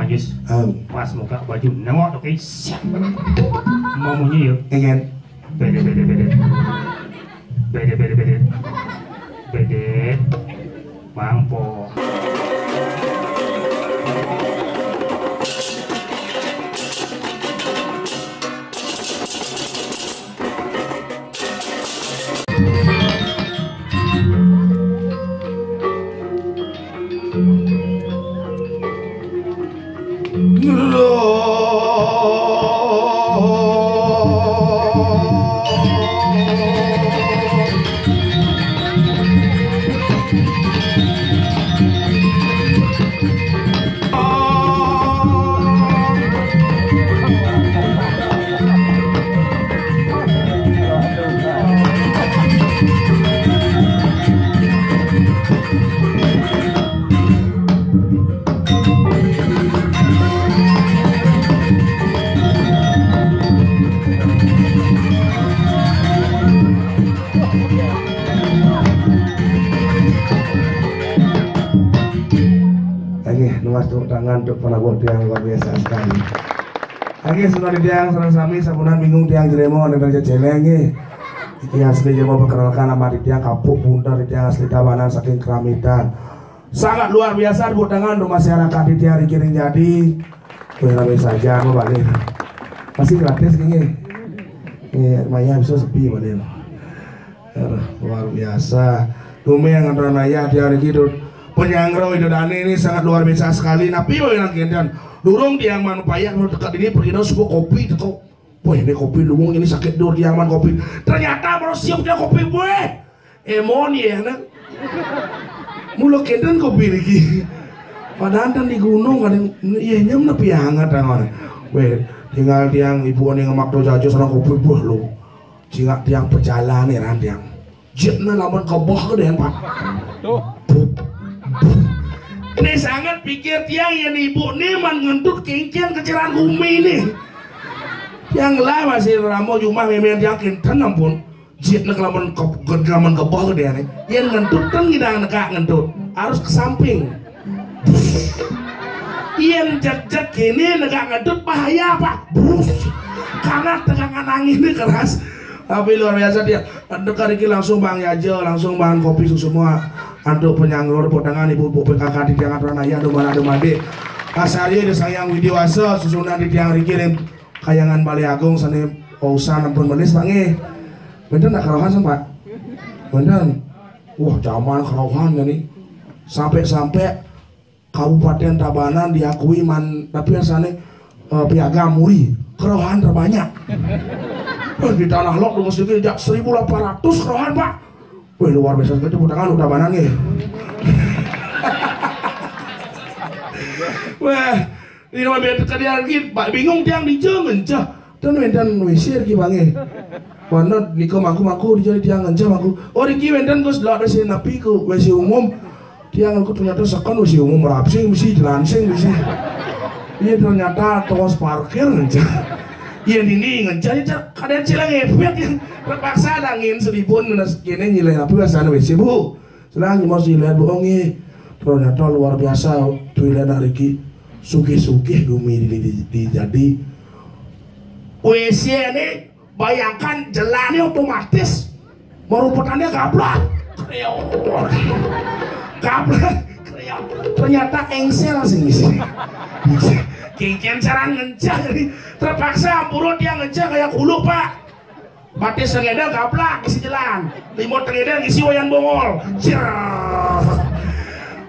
Yus. Pas muka baju nengok oke. Siap. Mau bunyi yuk. Ingin. Bede. Bangpo. Tangan untuk panabuh tiang luar biasa sekali. Lagi sudah di tiang serang sami sabunan bingung tiang jeremo dan celeng iki asli jemo perkenalkan nama di tiang kapuk bundar di tiang asli Tabanan saking Keramitan. Sangat luar biasa tepuk tangan untuk masyarakat di tiang Kiring Jadi. Ramai saja mau balik. Masih gratis gini. Maya bisa sepi balik. Luar biasa. Tume yang antara naya tiang hidup. Penyangrau Idodane ini sangat luar biasa sekali. Napi lo yang kendan durung tiang man payah dekat ini pergi dong sebuah kopi teko. Wah ini kopi lumung ini sakit dur tiang man kopi. Ternyata baru siap dia kopi gue. Emoni ya nak. Mulu kendan kopi lagi. Padahal kan di gunung ada iya nyam napi hangat tangan. Weh tinggal tiang ibu ani ngemak do jajo sana kopi buah lo. Cingak tiang perjalanan ya ran tiang. Jetna lamun kebah kedean pak. Tuh. Ini sangat pikir tiang yang ibu nih man ngentut kincin keciran bumi nih. Yang lah masih ramo cuma memang tiang kinten ampun. Jit nak laman kebah ke dia nih. Yang ngentut kan kita nekak ngentut harus ke samping. Yang jat gini nekak ngentut bahaya pak. Karena tegangan angin ini keras. Tapi luar biasa dia. Dekat ini langsung bang Yajo, langsung bang kopi susu semua. Untuk penyanggor podangan ibu-ibu PKK di tiang Ranaya Dumana Dumade Kasari ada sayang video asa susunan di tiang rikirim kayangan Bali Agung sana pausan ampun menis pak nge bener nak kerohan sama pak bener wah zaman kerohan nih sampai Kabupaten Tabanan diakui man tapi sana piagam muri kerohan terbanyak di tanah lok dengan sedikit 1.800 kerohan pak. Wih luar biasa sekali tepuk tangan udah Tabanan ya. Wah, ini nama biar terkadang lagi, Pak bingung tiang dijeng encah. Dan wendan wisir ki bange. Wanot niko maku dijadi tiang encah maku. Oh diki wendan gus delok wis napi ku wis umum. Tiang aku ternyata sekon wis umum rapsing mesti jelansing mesti. Iya ternyata tongos parkir encah. Iya ini ngencari kadang cilang efek yang terpaksa angin seribun menas kene nyileh apa sana WC bu selang mau lihat bohong ternyata luar biasa tuilan hari suki bumi di jadi WC ini bayangkan jalannya otomatis merupakannya gablak ternyata engsel sih kincin saran ngencah terpaksa purut yang ngencah kayak kuluk pak batis terngedel gablak isi jalan limut terngedel isi wayan bongol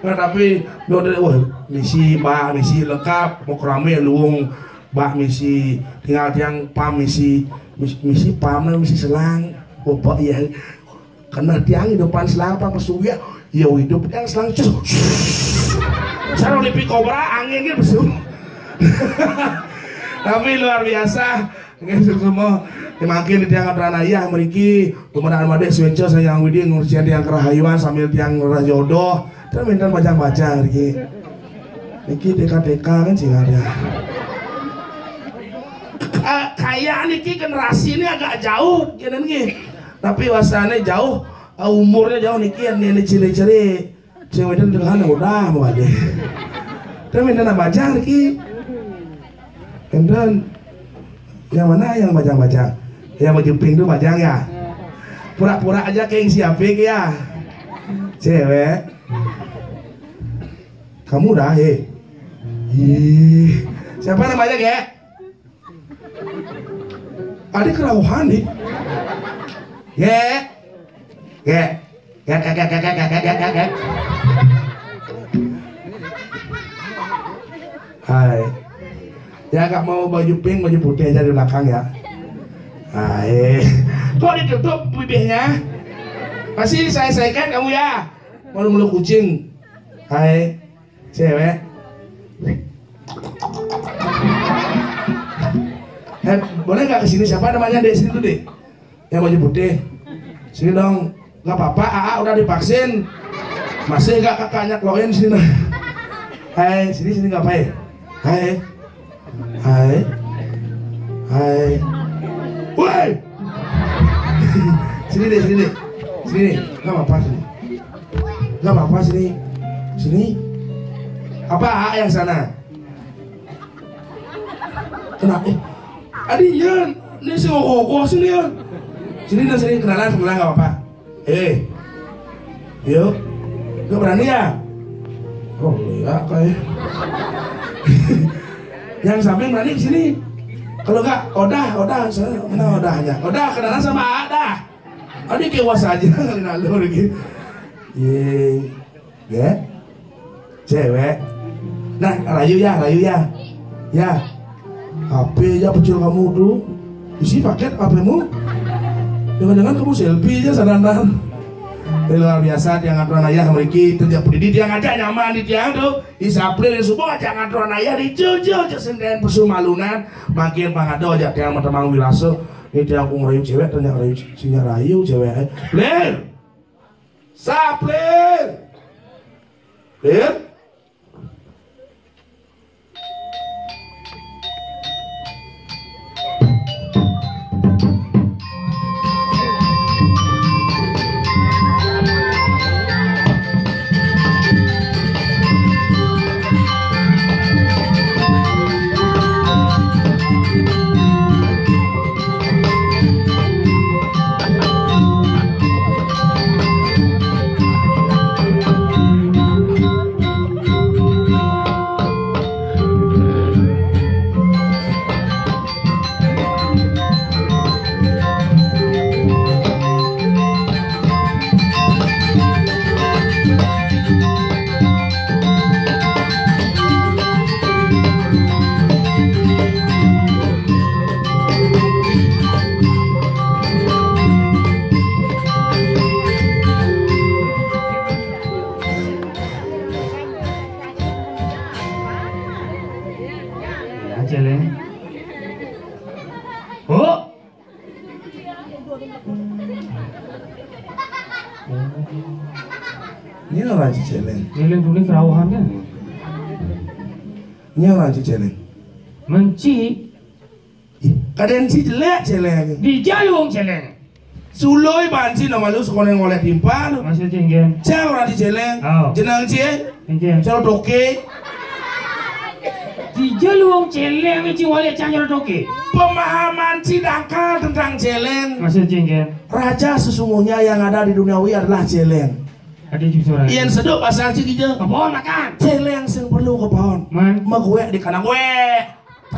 nah tapi wah misi pak misi lengkap mau kerame luung pak misi tinggal tiang pam misi pam misi selang bapak ya karena tiang hidupan selang pak pesugia ya hidup tiang selang sarang lipi kobra angin gitu besul. Tapi luar biasa semua makin di tiang Ranaya meriki kemudian adik swecco sayang widi ngurusin tiang kerahayuan sambil tiang jodoh dan minta baca meriki TK kan sih ada kayak niki generasi ini agak jauh gini nih tapi wasannya jauh umurnya jauh niki yang ini ciri-ciri cewek dan dengan udah mau aja Tapi mana bajang Riki? Enten yang mana yang bajang-bajang? Yang baju pink itu bajang ya? Pura-pura aja kayak siapin ya. Cewek. Kamu dah siapa namanya Ge? Adik kerauhan nih. Ge. Hai. Ya gak mau baju pink, baju putih aja di belakang ya. Hai. Kok ditutup bibirnya? Masih saya kan kamu ya? Malu-malu kucing. Hai. Cewek. Boleh gak kesini? Siapa namanya dek? Sini tuh dek. Yang baju putih. Sini dong. Gak apa-apa, AA udah divaksin. Masih gak kakaknya kloin sini. Hai, sini gak apa-apa. Hai. Woi. Sini deh. Sini. Gak apa-apa sini. Gak apa-apa sini. Apa AA yang sana? Kenapa? Adi ya, ini si ngokok sini ya. Sini kenalan gak apa-apa. Yuk, gak berani ya? Oh iya kayak. Yang samping berani kesini. Kalau gak, Odah, mana Odahnya? Odah kenalan sama Ada. Adi kewas aja kali nalur gitu. Ya, cewek. Nah, rayu ya. Ya. HP aja kecil kamu tuh. Isi paket HP-mu. Jangan-jangan kamu selfie aja sadanan. Luar biasa dia ngaturan ayah memiliki kerja pendidik dia ngajak nyaman di tiang tuh. Isapril di subuh ngajak ngaturan ayah di jojo senden pesu malunan. Makin pangado aja tiang matemang wilaso. Ini tiang aku ngerayu cewek ternyata rayu cewek. Lir. Saplir. Lir. Ini orang Ciceleng. Celeng dulu kerauhannya. Ini orang Ciceleng. Menci. Kadang Ciceleng Celeng. Di jalung celeng. Suloi banci nama lu sekolah ngoleh timpan. Masih cenggen. Saya orang Ciceleng. Jenang cie. Cenggen. Saya toke. Di jalung celeng itu oleh canggih toke. Pemahaman Cidangkal tentang celeng. Masih cenggen. Raja sesungguhnya yang ada di duniawi adalah celeng. Ada juga. Ian seduk pasang cikija. Kebon makan. Celeng sing perlu kebon. Man. Mague di kanan gue.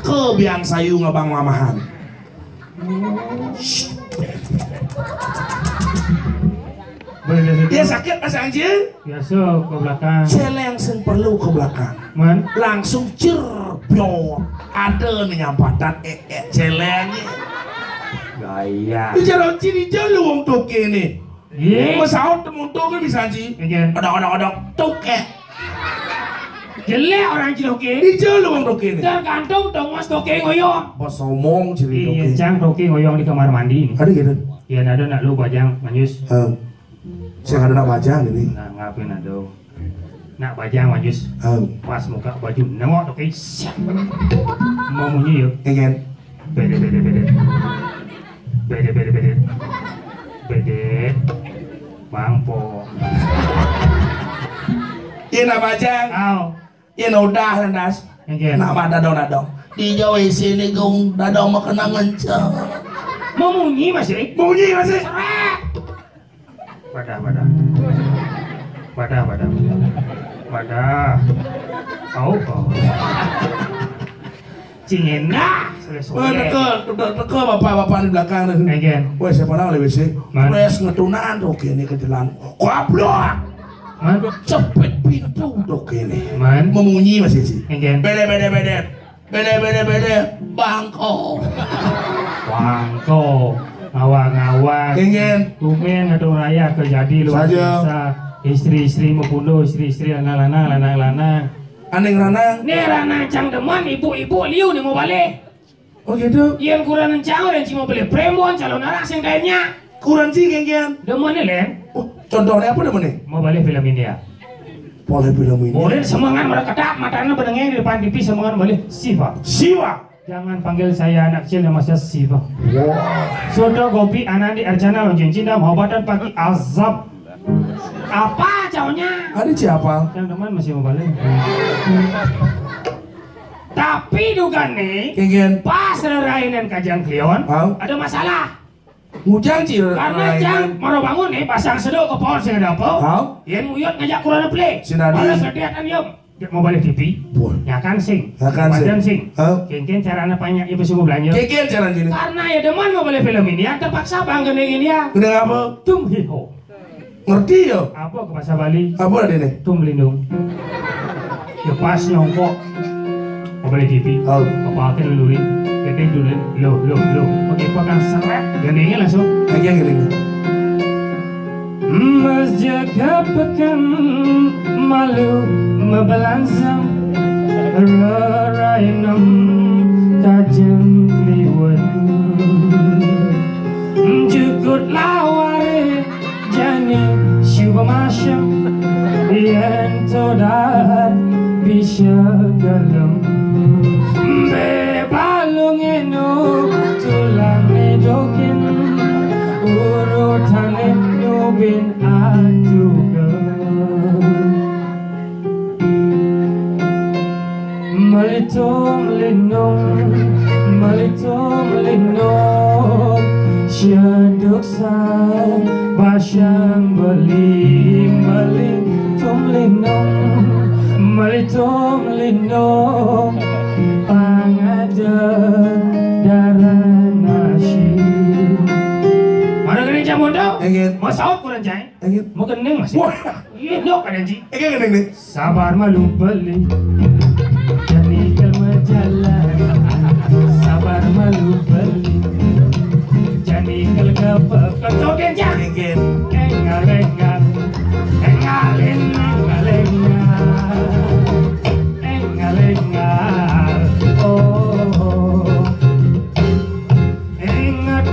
Ke biang sayu ngabang mamahan. Dia sakit pasang jil. Biasa ke belakang. Celeng sing perlu ke belakang. Man. Langsung cerpion. Ada nih nyampatan celeng. Gaya. Bicara ciri jalu wong toke nih. Pesawat temun toke bisa sih. Odok toke. Jelek orang Ciloke. Di jalu wong toke nih. Tergantung dong mas toke ngoyong. Pas ngomong ciri toke. Iya, cang toke ngoyong di kamar mandi. Ada gitu. Iya, ada nak lu bajang manyus. Saya ada nak bajang ini. Nah, ngapain ada? Nak bajang manyus. Pas muka baju nengok toke. Siap. Mau munyi yuk. Ingin. Bede. Bangpo. Iya nak bajang. Yen udah landas. Nak mah dadong-dadong. Di Jawa sini gung dadong mah kena ngenceng. Mau munyi masih? Bunyi masih. Wadah. Kau. Cingena. Teko bapak-bapak di belakang. Wes siapa nang lewat sih? Wes ngetunan tuh kini kejelan. Goblok. Man. Cepet pintu tuh kini. Man. Memunyi masih sih. Bede. Bangko. Ngawang. Kengen. Kumen ngadu raya kejadi luar biasa. Istri-istri membunuh istri-istri lana. Aneng ranang. Nih ranang cang deman ibu-ibu liu nih mau balik. Oh gitu. Yang kurang cang orang cuma beli perempuan calon anak yang kayaknya. Kurang sih kengen. Deman nih Len. Oh, contohnya apa demen nih? Mau balik film India. Boleh film ini. Boleh semangat mereka ketat matanya berdengeng di depan TV semangat balik Siva. Jangan panggil saya anak kecil nama saya Siva. Soto kopi Anandi Arjana lonjong cinta mohobatan pagi azab. Apa jauhnya? Ada siapa? Yang teman masih mau balik. Tapi dugaan nih, kengen. pas rainan kajang klion, ada masalah. Mujang cil. Karena jang mau bangun nih pasang sedok ke pohon sing dapo. Yen muyot ngajak kurang play. Malah sediatan yum. Mau balik TV. Nyakan sing. Badan sing. Kengen caranya banyak ibu suku belanja. Kengen caranya gini. Karena ya deman mau balik film ini ya terpaksa bangga ini ya. Udah apa? Tumhiho. Ngerti yo? Apa ke bahasa Bali? Apa ada nih? Tum lindung. Ya pas nyongkok. Mau balik TV. Apa akan lulurin? Gede dulu, lo, pakai pakan seret, gandengnya langsung. Yang gini. Menjaga pekan malu membelansang rarainam kajang kliwet. Jukut laware jani syuba masyam yang todat bisa dalam. Balungenu tulang nedokin urutane nyubin aduga malitung linung syaduk say basyang beli malitung linung darah nasyid. Mana gini jamun tau? Mau saut kurang jai? Mau kening masih? Iya dok ada ji. Kening nih. Sabar malu beli, jadi kelmajalan. Sabar malu beli, jadi kelgapa. Kau kenjang? Engal.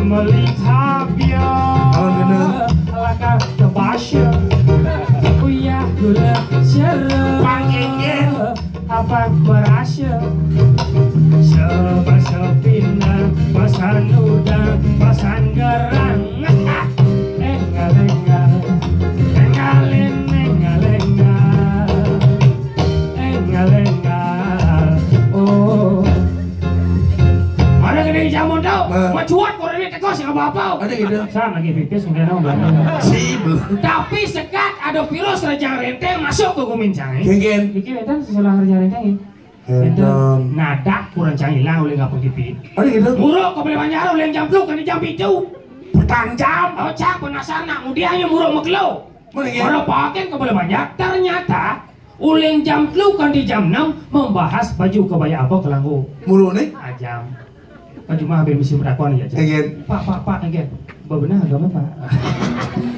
Melitabia laka kebasya uyah gula syara panggilin apa berasya sebasapina pasan udang pasan gerang engalengal oh mana gini jamun tau macuat kos yang apa-apa ada gitu sama lagi pipis kemudian tapi sekat ada virus rejang renteng masuk ke kumincang kengen iki wetan sesulah rejang renteng nada kurang canggih hilang oleh ngapun tipi ada gitu muruk kau boleh banyak oleh jampluk kan jam itu petang jam oh cak penasaran kemudiannya muruk megelo kalau pakai kau boleh banyak ternyata uleng jampluk kan di jam 6 membahas baju kebaya apa kelanggu muruk nih jam cuma hampir misi merakon ya pak again benar agama pak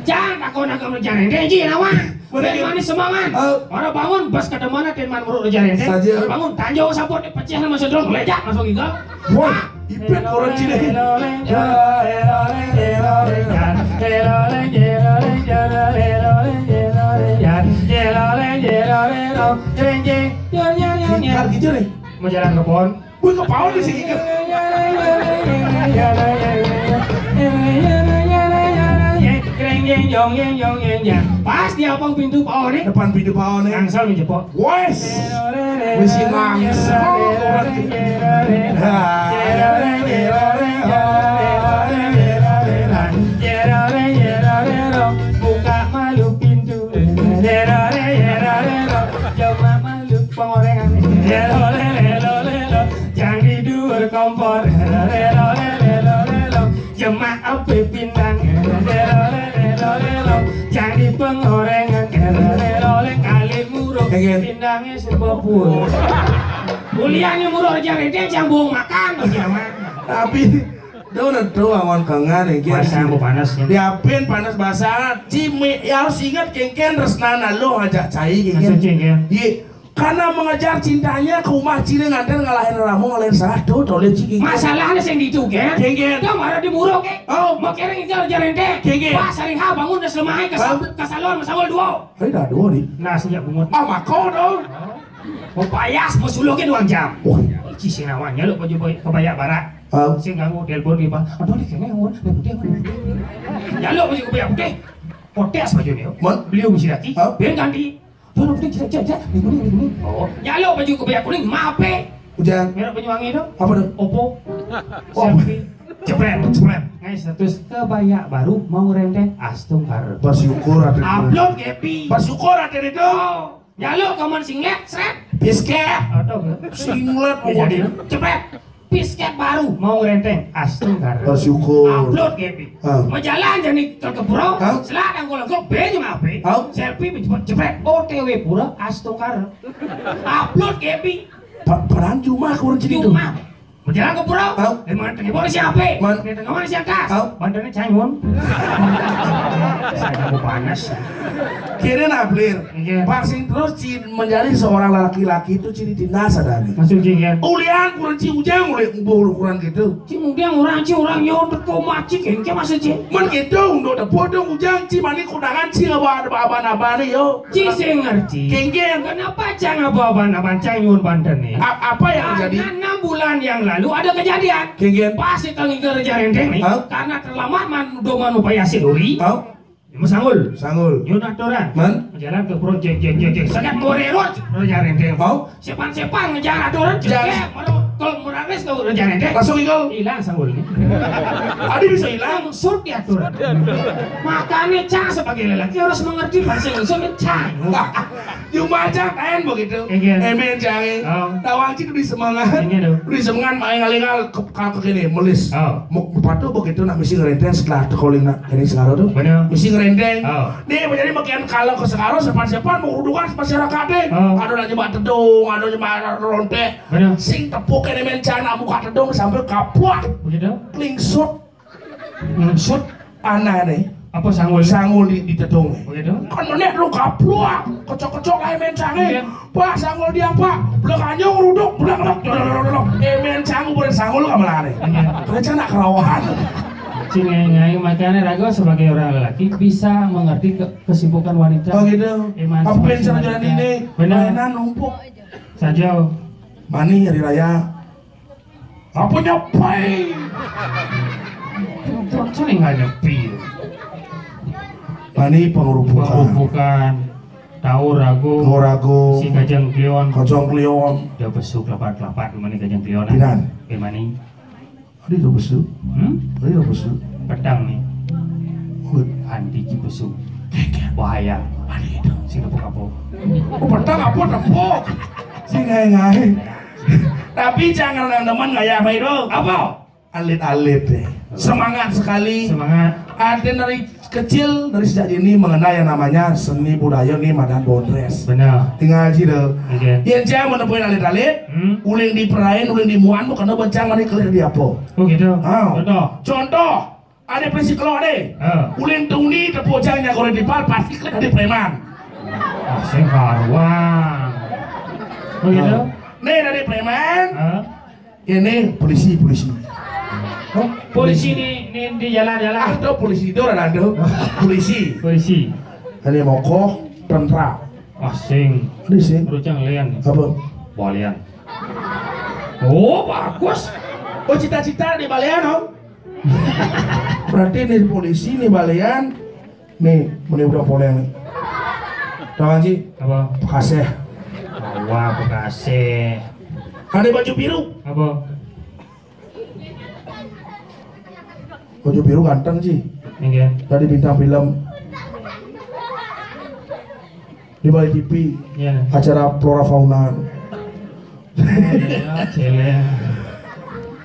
jangan takon agama jangan reji nawa mana semangat orang bangun bas kada mana ten man muruk jalan bangun tanjung sapot pecahan masuk dong lejak masuk giga wah ipet orang cile mau jalan ke pohon wih ke pohon di sini Pas di abang pintu Pak Oni. Depan pintu Pak Oni. Angsal menjepok. Wes. Wes angsal. Buka malu pintu. Coba malu pengorengan. Jangan tidur kompor. Jemak api pindang. Jadi pengorengan. Kali muruk pindangnya sebabul. Kuliahnya muruk jarene jambung makan tapi udah awan kangen iki. Masa mau panasnya. Diapin panas basah. Cimi ya harus ingat kengken resnana lo ngajak cai kengken. Iya. Karena mengejar cintanya ke rumah ciri nganten ngalahin ramu ngalahin salah tuh toleh ciki. Masalahnya sing ditu kan? Kengken. Dia marah di muruk ke? Oh. Mau kering itu jarene. Kengken. Pas hari ha bangun udah selemahnya ke salon masawal dua. Dah dua nih. Nah sejak bungut. Ah mako dong. Mau payas mau suluknya 2 jam. Wah. Ci sinawanya lu baju kebayak barak. Sing ganggu telepon di Pak. Aduh nih kene ngomong putih. Ya lu baju kebayak putih. Potes bajunya. Beliau mesti daki. Ben ganti. Tuh putih cek. Ini. Oh. Ya lu baju kebayak kuning mape. Hujan. Merah Banyuwangi dong. Apa tuh? Oppo. Selfie. Jepret. Ngai status kebayak baru mau renteng astung kar. Bersyukur ada. Upload Gepi. Bersyukur ada itu. Ya lu kamu singlet, seret. Bisket. Atau singlet mau jadi cepet. Bisket baru mau renteng astung kar. Bersyukur. Upload Gepi. Mau jalan jadi ke pura. Selatan kalau kok baju mape. Selfie mencepat cepet. OTW pura astung kar. Upload Gepi. Peran cuma kurang jadi itu. Berjalan ke pulau, emang tengah boleh siapa? Tengah mana siapa? Bandarnya cangun. Saya mau panas. Kira nablir. Vaksin terus menjadi seorang laki-laki itu ciri tindas sadari. Masuk jengkel. Ulian kurang ujang oleh ukuran gitu. Kemudian orang nyodet kau maci kengke masuk cing. Man gitu untuk dapodong ujang mani kudangan apa yo. Saya ngerti. Kengke. Kenapa jangan apa-apa cangun bandarnya? Apa yang terjadi? 6 bulan yang lalu ada kejadian. Kengke. Pasti kalau ngejar renteng nih. Karena terlambat doman upaya siluri. Sanggul. Yun aturan. Jalan ke proyek sangat morerot. Ngejar renteng. Sepan ngejar aturan. Kalau muranes kau ngejar renteng. Langsung hilang sanggul. Adi bisa hilang. Sud di aturan. Makanya Cang sebagai lelaki harus mengerti bahasa Indonesia. Cang. Cuma Cang kan begitu. Emen Cang. Tawang cik di semangat. Di semangat main ngalingal kalau kini melis. Mau patu begitu nak misi ngerenteng setelah calling nak ini sekarang tuh. Misi ngerenteng. Nih menjadi bagian kalau ke sekarang sepan mau rudukan masyarakat deh. Ada lagi nyebat tedung, ada nyebat ronte. Sing tepuk ini mencana buka tedung sampai kapuat. Begitu. Klingsut. Sut aneh nih. Apa sanggul di tedung. Begitu. Kan menek lu kapuat. Kocok ae mencane. Pak sanggul dia Pak. Blek anjing ngeruduk. Blek. Mencang boleh sanggul ka melane. Rencana kerawahan. Cingai makanya Rago sebagai orang lelaki bisa mengerti kesibukan wanita. Oh gitu. Apa pengen jalan ini? Mainan numpuk. Saja. Mani hari raya. Apa nyopai? Tuh nggak nyepi. Mani pengerupukan. Tahu ragu. Si Kajang Klion. Dia besuk lapat mana Kajang Klion. Pinan. Mani. Adi do besuk. Adi do besuk. Pedang nih. Andi ki besuk. Bahaya. Adi itu. Sing nepuk-nepuk. Oh pedang apa nepuk? Sing ngai. Tapi jangan teman gaya apa itu? Apa? Alit-alit deh. Semangat sekali. Semangat. Ada dari kecil dari sejak dini mengenal yang namanya seni budaya nih Madan Bondres. Benar. Tinggal cida. Yang jangan menemuin alit-alit. Uling diperain, uling dimuan bukan bencang mani kelir di apa. Oh gitu. Contoh. Ada prinsip kalau deh. Uling tungni tepojangnya kalau dipal pasti kelir dari preman. Sekarang. Oh gitu. Nih dari preman. Ini polisi. Oh, polisi di jalan-jalan. Ada polisi itu ada polisi. Ini moko tentara. Sing. Ini sing. Rucang lian. Apa? Balian. Oh bagus. Oh cita-cita di balian om. Berarti ini polisi ini balian. Nih, meni udah poleng. Tahu Ji? Apa? Bekasih. Wah, Bekasih. Ada baju biru. Apa? Baju biru ganteng Ji. Enggak. Tadi bintang film. Di Bali TV. Iya. Acara Flora Fauna. Ya, cele.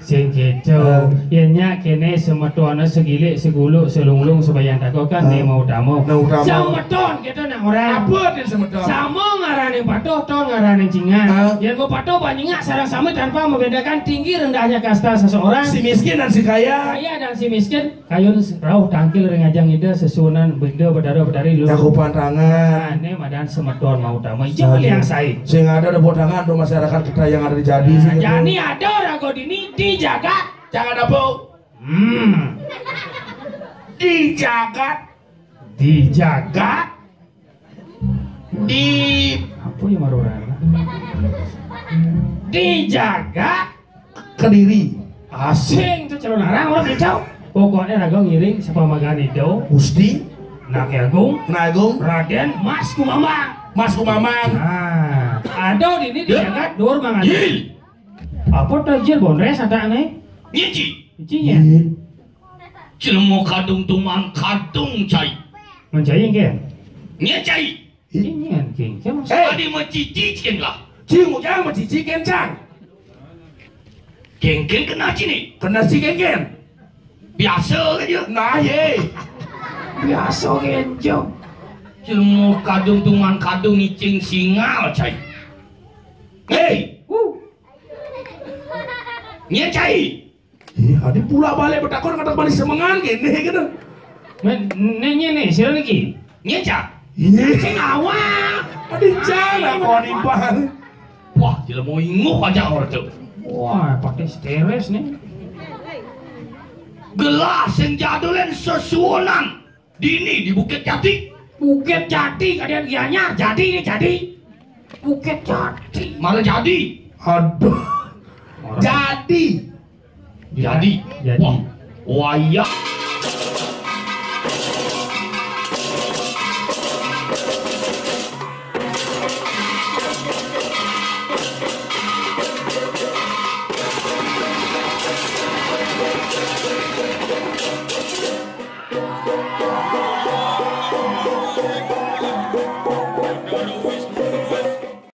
Sing keco, nya kene semetone segile segulu selunglung sebayang tako kan ne mau damo. Semeton kita nang orang. Apa dia semeton? Sama ngarane patuh, ton ngarane cingan. Yang mau patuh banyak sarang sama tanpa membedakan tinggi rendahnya kasta seseorang. Si miskin dan si kaya. Kaya dan si miskin, kayun rauh tangkil rengajang ide sesunan benda bedaro-bedari lu. Cakupan tangan. Ne madan semeton mau damo. Ijo yang sai. Sing ada buat tangan untuk masyarakat kita yang ada di Jadi. Jadi ada rago dini dijaga. Jangan apa? Dijaga. Di Apa yang marorana? Dijaga Kediri. asing tuh calon orang kicau. Pokoknya rago ngiring sapamagan itu Gusti Naki Agung, Nagung Raden Mas Kumambang. Mas Kumamang. Nah, ada di ini dijaga dur mangan. Apa tajir bonres ada ane? Nyeji, Icinya cilmu kadung tuman kadung cai. mencai ke? Nyecai, Icinya king. Siapa? tadi mencici cing lah. Cium jangan mencici kencang. Geng-geng kena cini, Kena si kengen. biasa aja. Nah ye. Biasa genjo. Cilmu kadung tuman kadung icing singal cai. Hei, nyecai. Adi pula balik bertakon kata balik semengan gini gitu. Nenya nih, siapa lagi? Nyeca, Sing awak. Adi jangan kau dibang. wah cilmu inguh aja orang tuh. Wah, pakai steres nih. Gelas yang jadulen sesuonan. Dini di Bukit Jati. Bukit Jati kalian gianya. Jadi ini jadi. Bukit Jati. Malah jadi. Aduh. Jadi. Jadi. Jadi. Wah, wayang.